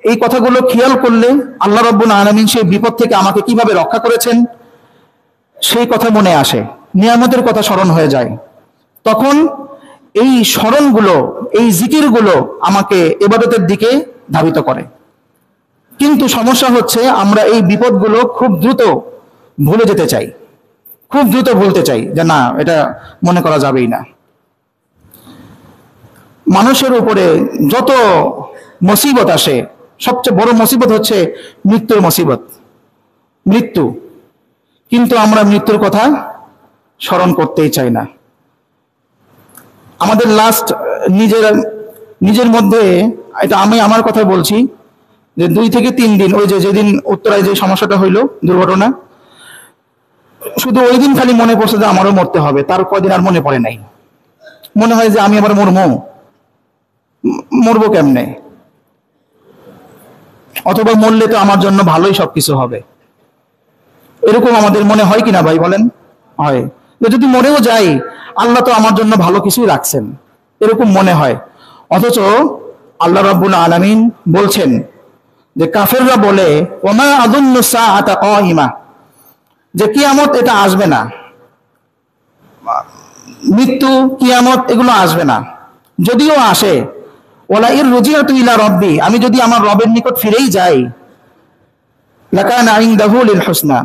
এই কথাগুলো খেয়াল করলে আল্লাহ রাব্বুল আলামিন সেই বিপদ থেকে আমাকে কিভাবে রক্ষা করেছেন সেই কথা মনে আসে, নিয়ামতের কথা স্মরণ হয়ে যায়। তখন এই স্মরণগুলো, এই জিকিরগুলো আমাকে ইবাদতের দিকে ধাবিত করে। কিন্তু সমস্যা হচ্ছে আমরা এই বিপদগুলো খুব দ্রুত ভুলে যেতে চাই, খুব দ্রুত ভুলতে চাই যে না, এটা মনে করা যাবেই না। মানুষের উপরে যত মুসিবত আসে, সবচেয়ে বড় মুসিবত হচ্ছে মৃত্যুর মুসিবত, মৃত্যু। কিন্তু আমরা মৃত্যুর কথা স্মরণ করতেই চাই না। আমাদের লাস্ট নিজের মধ্যে, এটা আমি আমার কথা বলছি, যে 2 থেকে 3 দিন, ওই যেদিন উত্তরায় যে সমস্যাটা হইলো, দুর্ঘটনা, শুধু ওই দিন খালি মনে পড়ছে যে আমারও মরতে হবে। তার কয়দিন আর মনে পড়ে নাই। মনে হয় যে আমি আবার মরবো কেমনে, অথবা মরলে তো আমার জন্য ভালোই সবকিছু হবে। এরকম আমাদের মনে হয় কিনা ভাই বলেন? হয়। যদি মরেও যাই, আল্লাহ তো আমার জন্য ভালো কিছুই রাখছেন, এরকম মনে হয়। অথচ আল্লাহ রাব্বুল আলামিন বলছেন যে কাফেররা বলে ওমা আযুন্নু সাআতা কাইমা, যে কিয়ামত এটা আসবে না, মৃত্যু কিয়ামত এগুলো আসবে না। যদিও আসে, ওলা ইর রুজিআতু ইলা রাব্বি, আমি যদি আমার রবের নিকট ফিরেই যাই, লাকানা ইনদাহু লিল হুসনা,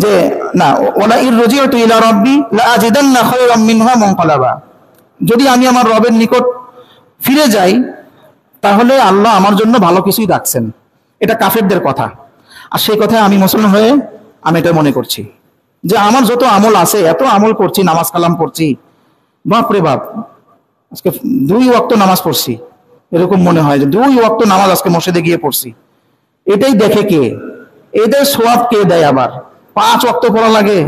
যে না, ওলা ইর রুজিআতু ইলা রাব্বি লা আজিদান্না খায়রাম মিনহা মুনকালাবা, যদি আমি আমার রবের নিকট ফিরে যাই তাহলে আল্লাহ আমার জন্য ভালো কিছুই রাখছেন। এটা কাফেরদের কথা। আর সেই কথায় আমি মুসলমান হয়ে আমি এটা মনে করছি যে আমার যত আমল আছে, এত আমল করছি, নামাজ কালাম পড়ছি, বাপ রে বাপ, আজকে 2 ওয়াক্ত নামাজ পড়ছি, এরকম মনে হয় যে 2 ওয়াক্ত নামাজ আজকে মসজিদে গিয়ে পড়ছি। এটাই দেখে কে? এদের সোয়াব কে দেয়? আবার 5 ওয়াক্ত পড়া লাগে,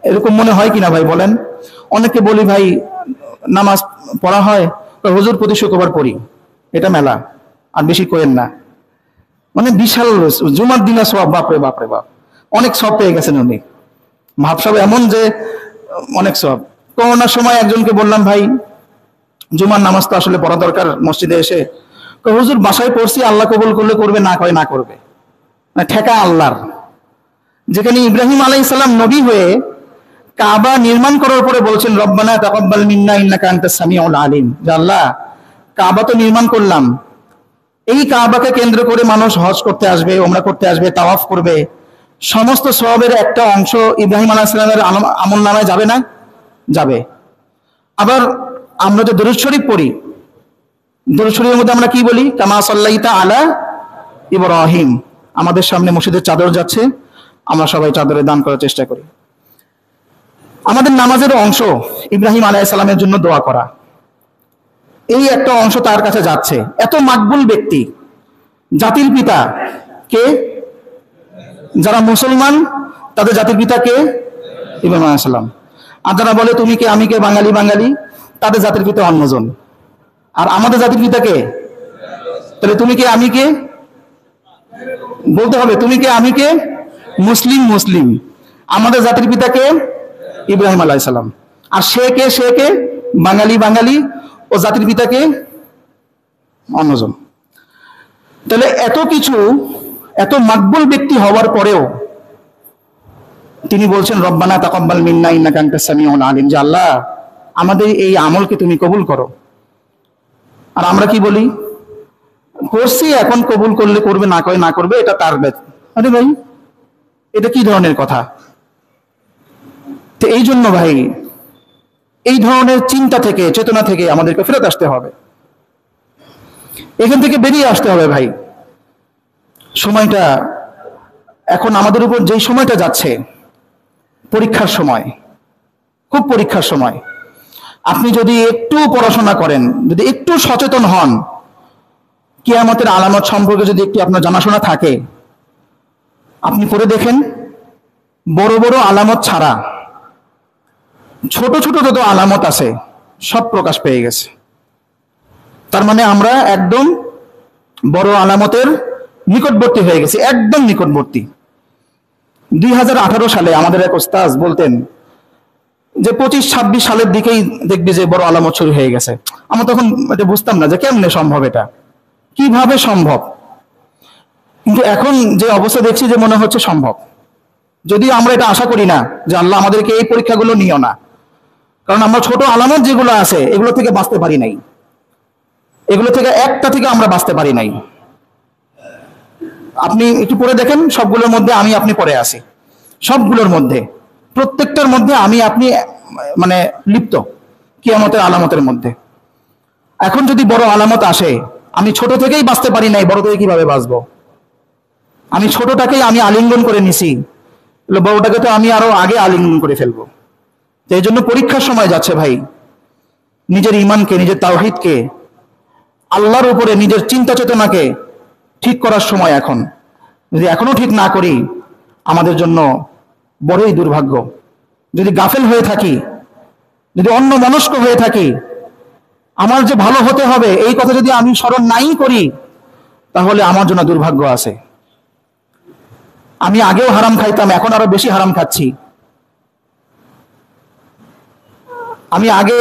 এরকম মনে হয় কিনা ভাই বলেন? অনেকে বলি ভাই নামাজ পড়া হয়, হুজুর প্রতি শুক্রবার পড়ি, এটা মেলা, আর বেশি করেন না। মানে বিশাল জুমার দিনে সব, বাপরে বাপরে বাপ, অনেক সব পেয়ে গেছেন উনি। ভাবসাব এমন যে অনেক সব। করোনার সময় একজনকে বললাম, ভাই জুমার নামাজ তো আসলে পড়া দরকার মসজিদে এসে। হুজুর বাসায় পড়ছি, আল্লাহ কবুল করলে করবে, না করে না করবে, মানে ঠেকা আল্লাহর। যেখানে ইব্রাহিম আলাইহিস সালাম নবী হয়ে কাবা নির্মাণ করার পরে বলছেন রব্বানা তাকাব্বাল মিন্না ইন্নাকা আনতাস সামিউল আলিম, যে আল্লাহ কাবা তো নির্মাণ করলাম, এই কাবাকে কেন্দ্র করে মানুষ হজ করতে আসবে, ওমরা করতে আসবে, তাওয়াফ করবে, সমস্ত সওয়াবের একটা অংশ ইব্রাহিম আলাইহিস সালামের আমল নামায় যাবে না? যাবে। আবার আমরা যে দুরূদ শরীফ পড়ি, দুরূদ শরীফের মধ্যে আমরা কি বলি? কামা সাল্লাইতা আলা ইব্রাহিম। আমাদের সামনে মসজিদের চাদর যাচ্ছে, আমরা সবাই চাদরে দান করার চেষ্টা করি। আমাদের নামাজের অংশ ইব্রাহিম আলাইহিস সালামের জন্য দোয়া করা, এই একটা অংশ তার কাছে যাচ্ছে। এত মাকবুল ব্যক্তি, জাতির পিতা কে? যারা মুসলমান তাদের জাতির পিতা কে? ইব্রাহিম আলাইহিস সালাম। আর যারা বলে তুমি কে আমি কে, বাঙালি বাঙালি, তাদের জাতির পিতা অন্যজন। আর আমাদের জাতির পিতা কে? তাহলে তুমি কে আমি কে বলতে হবে, তুমি কে আমি কে, মুসলিম মুসলিম। আমাদের জাতির পিতা কে? ইব্রাহিম আলাইহিস সালাম। আর সে কে বাঙালি বাঙালি, ও জাতির পিতা কে? অন্যজন। তাহলে এত কিছু, এত মাকবুল ব্যক্তি হওয়ার পরেও তিনি বলছেন রব্বানা তাকাব্বাল মিন্না ইন্নাকা আনতাস সামিউল আলিম, যে আল্লাহ আমাদের এই আমলকে তুমি কবুল করো। আর আমরা কি বলি? করছি, এখন কবুল করলে করবে, না করে না করবে, এটা তার ব্যাপার। আরে ভাই, এটা কি ধরনের কথা? তো এই জন্য ভাই, এই ধরনের চিন্তা থেকে, চেতনা থেকে আমাদেরকে ফেরত আসতে হবে, এখান থেকে বেরিয়ে আসতে হবে ভাই। সময়টা এখন আমাদের উপর যেই সময়টা যাচ্ছে, পরীক্ষার সময়, খুব পরীক্ষার সময়। আপনি যদি একটু পড়াশোনা করেন, যদি একটু সচেতন হন, কিয়ামতের আলামত সম্পর্কে যদি একটু আপনার জানাশোনা থাকে, আপনি পড়ে দেখেন, বড় বড় আলামত ছাড়া ছোট ছোট যত আলামত আছে সব প্রকাশ পেয়ে গেছে। তার মানে আমরা একদম বড় আলামতের নিকটবর্তী হয়ে গেছি, একদম নিকটবর্তী। 2018 সালে আমাদের এক ওস্তাদ বলতেন যে 25-26 সালের দিকেই দেখবি যে বড় আলামত শুরু হয়ে গেছে। আমরা তখন এটা বুঝতাম না যে কেমনে সম্ভব, এটা কিভাবে সম্ভব। কিন্তু এখন যে অবস্থা দেখছি যে মনে হচ্ছে সম্ভব। যদি আমরা এটা আশা করি না যে আল্লাহ আমাদেরকে এই পরীক্ষাগুলো নিও না, কারণ আমরা ছোট আলামত যেগুলো আছে এগুলো থেকে বাঁচতে পারি নাই, এগুলো থেকে একটা থেকে আমরা বাঁচতে পারি নাই। আপনি একটু পড়ে দেখেন, সবগুলোর মধ্যে আমি আপনি পড়ে আছি, সবগুলোর মধ্যে প্রত্যেকটার মধ্যে আমি আপনি মানে লিপ্ত কিয়ামতের আলামতের মধ্যে। এখন যদি বড় আলামত আসে, আমি ছোট থেকেই বাঁচতে পারি নাই, বড় থেকে কিভাবে বাঁচবো? আমি ছোটটাকেই আমি আলিঙ্গন করে নিছি, বড়টাকে তো আমি আরো আগে আলিঙ্গন করে ফেলবো। এই জন্য পরীক্ষার সময় যাচ্ছে ভাই, নিজের ইমানকে, নিজের তাওহীদকে, আল্লাহর উপরে নিজের চিন্তা চেতনাকে ঠিক করার সময় এখন। যদি এখনো ঠিক না করি, আমাদের জন্য বড়ই দুর্ভাগ্য। যদি গাফেল হয়ে থাকি, যদি অন্য মনস্ক হয়ে থাকি, আমার যে ভালো হতে হবে এই কথা যদি আমি স্মরণ নাই করি, তাহলে আমার জন্য দুর্ভাগ্য আছে। আমি আগেও হারাম খাইতাম, এখন আরো বেশি হারাম খাচ্ছি। আমি আগে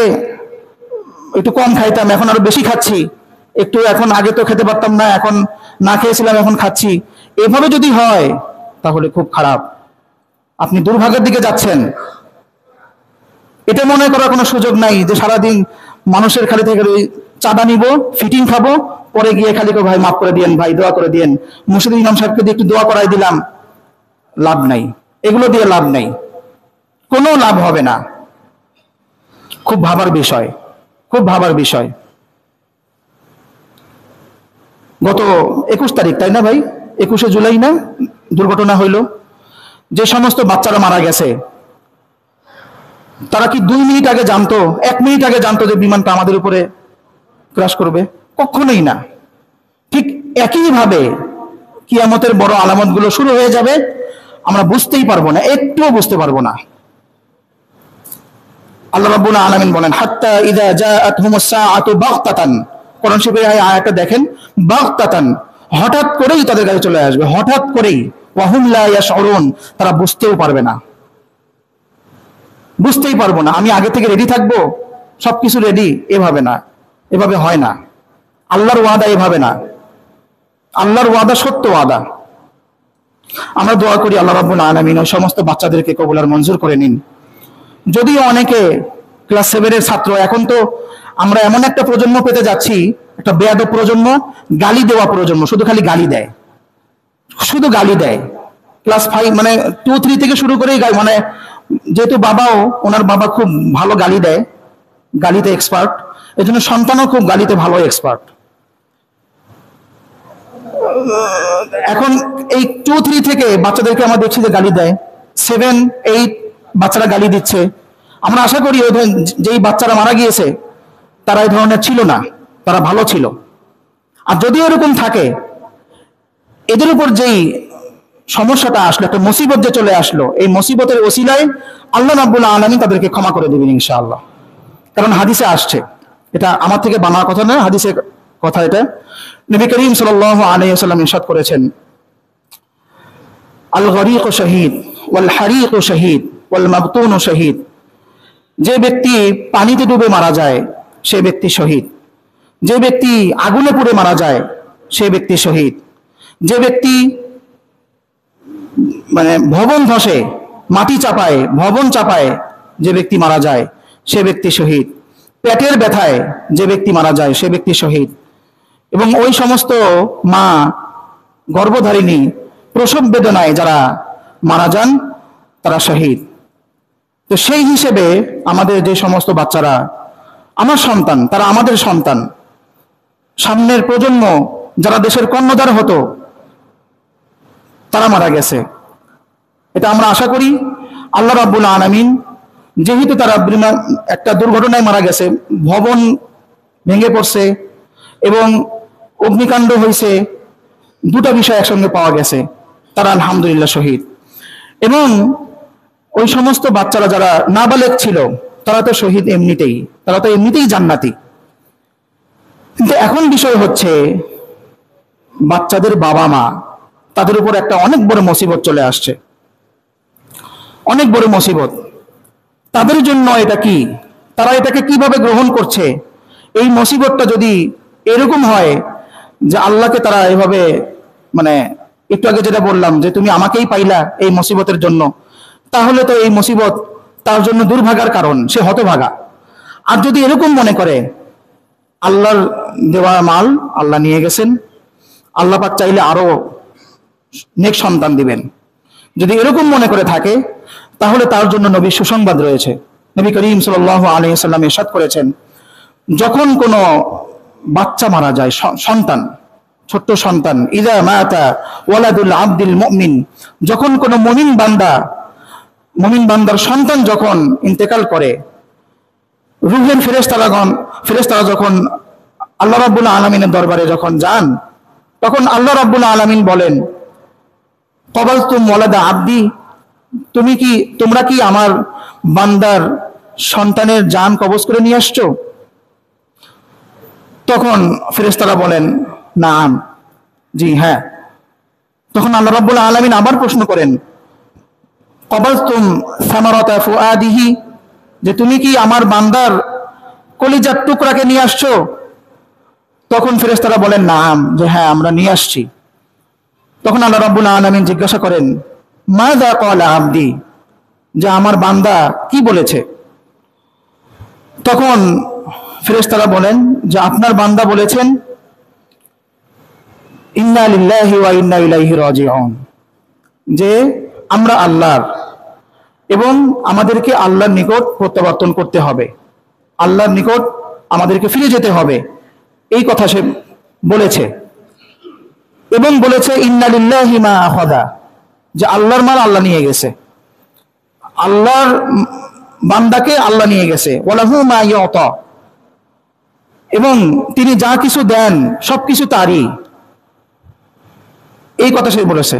একটু কম খাইতাম, এখন আরো বেশি খাচ্ছি। একটু এখন আগে তো খেতে পারতাম না, এখন না খেয়েছিলাম, এখন খাচ্ছি। এভাবে যদি হয় তাহলে খুব খারাপ, আপনি দুর্ভাগ্যের দিকে যাচ্ছেন। এটা মনে করার কোনো সুযোগ নাই যে সারাদিন মানুষের খালি থেকে চাঁদা নিব, ফিটিং খাবো, পরে গিয়ে খালি ভাই মাফ করে দিয়েন, ভাই দোয়া করে দিয়েন, মুর্শিদ ইমাম সাহেবকে দিয়ে একটু দোয়া করাই দিলাম। লাভ নাই, এগুলো দিয়ে লাভ নাই, কোনো লাভ হবে না। খুব ভাবার বিষয়, খুব ভাবার বিষয়। গত 21 তারিখ, তাই না ভাই? 21শে জুলাই না দুর্ঘটনা হইল? যে সমস্ত বাচ্চারা মারা গেছে, তারা কি 2 মিনিট আগে জানতো, 1 মিনিট আগে জানতো যে বিমানটা আমাদের উপরে ক্র্যাশ করবে? কখনোই না। ঠিক একইভাবে কিয়ামতের বড় আলামতগুলো শুরু হয়ে যাবে, আমরা বুঝতেই পারবো না, একটুও বুঝতে পারবো না। আল্লাহ রাব্বুল আলামিন বলেন, হাত্তা ইযা জাআতহুমুস সাআতু বাগতাতান। কোরআন শরীফের এই আয়াতটা দেখেন, বাগতাতান, হঠাৎ করেই তাদের কাছে চলে আসবে, হঠাৎ করেই। ওয়া হুম লা ইয়াশউরুন, তারা বুঝতেও পারবে না, বুঝতেই পারবো না। আমি আগে থেকে রেডি থাকবো, সবকিছু রেডি, এভাবে না, এভাবে হয় না। আল্লাহর ওয়াদা এভাবে না, আল্লাহর ওয়াদা সত্য ওয়াদা। আমরা দোয়া করি আল্লাহ রাব্বুল আলামিন ওই সমস্ত বাচ্চাদেরকে কবুল আর মঞ্জুর করে নিন। যদিও অনেকে ক্লাস 7 এর ছাত্র, এখন তো আমরা এমন একটা প্রজন্ম পেতে যাচ্ছি, একটা বেয়াদব প্রজন্ম, গালি দেওয়া প্রজন্ম, শুধু খালি গালি দেয়, শুধু গালি দেয়। ক্লাস 5 মানে 2-3 থেকে শুরু করেই মানে, যেহেতু বাবাও, ওনার বাবা খুব ভালো গালি দেয়, গালিতে এক্সপার্ট, এই জন্য সন্তানও খুব গালিতে ভালো এক্সপার্ট। এখন এই 2-3 থেকে বাচ্চাদেরকে আমরা দেখছি যে গালি দেয়, 7-8 বাচ্চারা গালি দিচ্ছে। আমরা আশা করি ওই যেই বাচ্চারা মারা গিয়েছে তারা এই ধরনের ছিল না, তারা ভালো ছিল। আর যদি এরকম থাকে, এদের উপর যেই সমস্যাটা আসলো, একটা মুসিবত যে চলে আসলো, এই মুসিবতের ওসিলায় আল্লাহ রাব্বুল আলামিন তাদেরকে ক্ষমা করে দেবেন ইনশাআল্লাহ। কারণ হাদিসে আসছে, এটা আমার থেকে বানার কথা না, হাদিসের কথা এটা। নবী করিম সাল্লাল্লাহু আলাইহি ওয়াসাল্লাম ইরশাদ করেছেন, আল গরীক শহীদ ওয়াল হারিক শহীদ ওয়াল মাবতুন শহীদ। যে ব্যক্তি পানিতে ডুবে মারা যায় সে ব্যক্তি শহীদ, যে ব্যক্তি আগুনে পুড়ে মারা যায় সে ব্যক্তি শহীদ, যে ব্যক্তি মানে ভবন ধসে, মাটি চাপায়, ভবন চাপায় যে ব্যক্তি মারা যায় সে ব্যক্তি শহীদ, পেটের ব্যথায় যে ব্যক্তি মারা যায় সে ব্যক্তি শহীদ, এবং ওই সমস্ত মা গর্ভধারিণী প্রসব বেদনায় যারা মারা যান তারা শহীদ। তো সেই হিসেবে আমাদের যে সমস্ত বাচ্চারা আমার সন্তান, তারা আমাদের সন্তান, সামনের প্রজন্ম যারা দেশের কর্ণধার হতো তারা মারা গেছে। এটা আমরা আশা করি আল্লাহ রাব্বুল আলামিন, যেহেতু তারা একটা দুর্ঘটনায় মারা গেছে, ভবন ভেঙে পড়ছে এবং অগ্নিকাণ্ড হয়েছে, দুটা বিষয় একসঙ্গে পাওয়া গেছে, তারা আলহামদুলিল্লাহ শহীদ। এবং ওই সমস্ত বাচ্চারা যারা নাবালেগ ছিল তারা তো শহীদ এমনিতেই, তারা তো এমনিতেই জান্নাতি। কিন্তু এখন বিষয় হচ্ছে বাচ্চাদের বাবা মা, তাদের উপর একটা অনেক বড় মুসিবত চলে আসছে, অনেক বড় মুসিবত। তাদের জন্য এটা কি, তারা এটাকে কিভাবে গ্রহণ করছে? এই মুসিবতটা যদি এরকম হয় যে আল্লাহকে তারা এভাবে, মানে একটু আগে যেটা বললাম যে তুমি আমাকেই পাইলা এই মুসিবতের জন্য, তাহলে তো এই মুসিবত তার জন্য দুর্ভাগার কারণ, সে হতভাগা। আর যদি এরকম মনে করে আল্লাহর দেওয়া মাল আল্লাহ নিয়ে গেছেন, আল্লাহ পাক চাইলে আরো নেক সন্তান দিবেন, যদি এরকম মনে করে থাকে, তাহলে তার জন্য নবীর সুসংবাদ রয়েছে। নবী করিম সাল্লাল্লাহু আলাইহি ওয়াসাল্লাম ইরশাদ করেছেন, যখন কোনো বাচ্চা মারা যায়, সন্তান, ছোট্ট সন্তান, ইযা মাতা ওয়ালাদুল আবদিল মুমিন, যখন কোনো মুমিন বান্দার সন্তান যখন ইন্তেকাল করে, রূহের ফেরেশতারা যখন আল্লাহ রাব্বুল আলামিনের দরবারে যখন যান, তখন আল্লাহ রাব্বুল আলামিন বলেন, ক্বাবালতুম ওয়ালাদা আবদি, তোমরা কি আমার বান্দার সন্তানের জান কবজ করে নিয়ে আসছো? তখন ফেরেশতারা বলেন, নাম, জি হ্যাঁ। তখন আল্লাহ রাব্বুল আলামিন আবার প্রশ্ন করেন, ক্বাবালতুম সামারাতা ফুআদিহি, যে তুমি কি আমার বান্দার কলিজার টুকরাকে নিয়ে আসছো? তখন ফেরেশতারা বলেন, নাম, যে হ্যাঁ আমরা নিয়ে আসছি। তখন আল্লাহ রাব্বুল আলামিন জিজ্ঞাসা করেন, মাযা ক্বালা আবদি, যে আমার বান্দা কি বলেছে? তখন ফেরেশতারা বলেন যে আপনার বান্দা বলেছেন, ইন্না লিল্লাহি ওয়া ইন্না ইলাইহি রাজিউন, যে আমরা আল্লাহর এবং আমাদেরকে আল্লাহর নিকট প্রত্যাবর্তন করতে হবে, আল্লাহর নিকট আমাদেরকে ফিরে যেতে হবে, এই কথা সে বলেছে। এবং বলেছে ইন্না লিল্লাহি মা আখাযা, যে আল্লাহর মাল আল্লাহ নিয়ে গেছে, আল্লাহর বান্দাকে আল্লাহ নিয়ে গেছে, ওয়ালাহু মা ইউতা, এবং তিনি যা কিছু দেন সবকিছু তারই, এই কথা সে বলেছে।